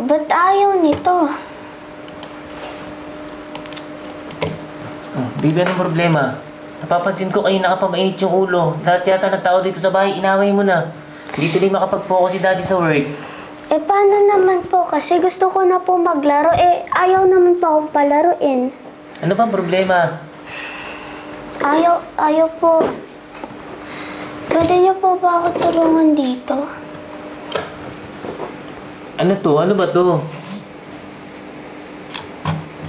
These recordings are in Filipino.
Ba't ayaw nito? Oh, baby, anong problema? Napapansin ko kayo nakapamainit yung ulo. Lahat yata ng tao dito sa bahay, inaway mo na. Hindi tuloy makapag-focus si daddy sa work. Paano naman po? Kasi gusto ko na po maglaro. Ayaw naman po akong palaruin. Ano bang problema? Ayaw po. Pwede niyo po ba ako tulungan dito? Ano to? Ano ba to?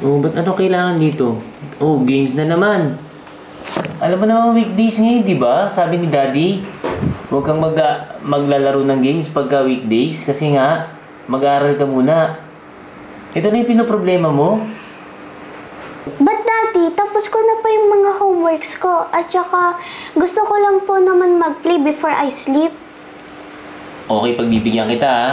Oh, ba't ano kailangan dito? Oh, games na naman. Alam mo naman weekdays ngayon, di ba? Sabi ni daddy, huwag kang maglalaro ng games pagka weekdays kasi nga, mag-aaral ka muna. Ito na yung pinoproblema mo? But daddy, tapos ko na po yung mga homeworks ko. At saka, gusto ko lang po naman mag-play before I sleep. Okay, pagbibigyan kita ha.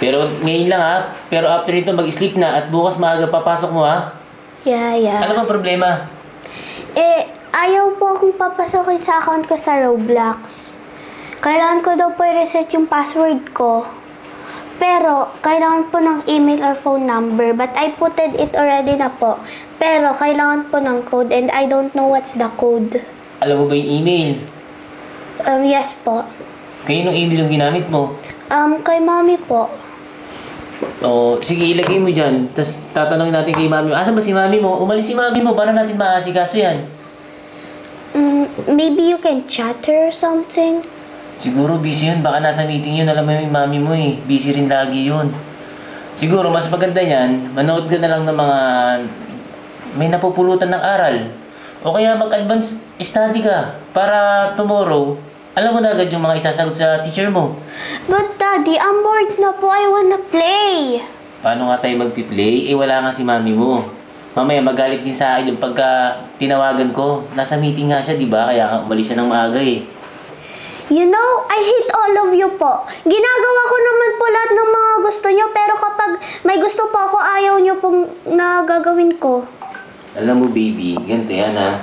Pero ngayon lang ha. Pero after ito mag-sleep na at bukas maaga papasok mo ha. Yeah. Ano bang problema? Ayaw po akong papasokin sa account ko sa Roblox. Kailangan ko daw po i-reset yung password ko. Pero, kailangan po ng email or phone number. But I putted it already na po. Pero, kailangan po ng code and I don't know what's the code. Alam mo ba yung email? Yes po. Kayo nung email yung ginamit mo? Kay mommy po. O, sige, ilagay mo dyan. Tapos tatanungin natin kay mami mo. Asan ba si mami mo? Umalis si mami mo. Paano natin maasikaso yan? Maybe you can chat her or something? Siguro busy yun. Baka nasa meeting yun. Alam mo yung mami mo eh. Busy rin lagi yun. Siguro, mas maganda yan. Manood ka na lang ng mga may napupulutan ng aral. O kaya mag-advance study ka. Para tomorrow, alam mo na agad yung mga isasagot sa teacher mo. But daddy, I'm bored na po. I wanna play. Paano nga tayo magpi-play? Wala nga si mami mo. Mamaya magalit din sa akin yung pagka tinawagan ko. Nasa meeting nga siya, di ba? Kaya umalis siya ng maaga eh. You know, I hate all of you po. Ginagawa ko naman po lahat ng mga gusto nyo, pero kapag may gusto po ako, ayaw nyo pong nagagawin ko. Alam mo baby, ganito yan ha.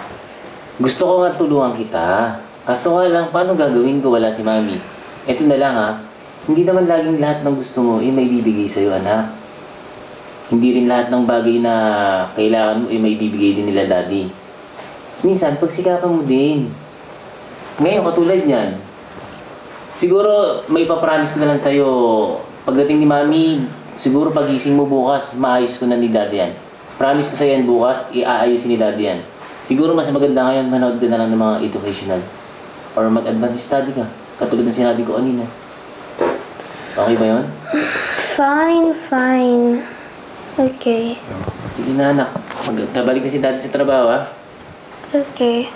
Gusto ko nga tulungan kita. Kaso nga lang, paano gagawin ko wala si mami? Eto na lang ha. Hindi naman laging lahat ng gusto mo may bibigay sa'yo anak. Hindi rin lahat ng bagay na kailangan mo may bibigay din nila daddy. Minsan, pagsikapan mo din. Ngayon, katulad niyan. Siguro, may papromise ko na lang sa'yo. Pagdating ni mami, siguro pagising mo bukas, maayos ko na ni daddy yan. Promise ko sa'yo yan bukas, iaayusin ni daddy yan. Siguro mas maganda ngayon, manood ka na lang ng mga educational. Or mag-advance study ka. Katulad ng sinabi ko kanina. Okay ba yun? Fine. Okay. Sige na anak. Magbalik na si daddy sa trabaho ha. Okay.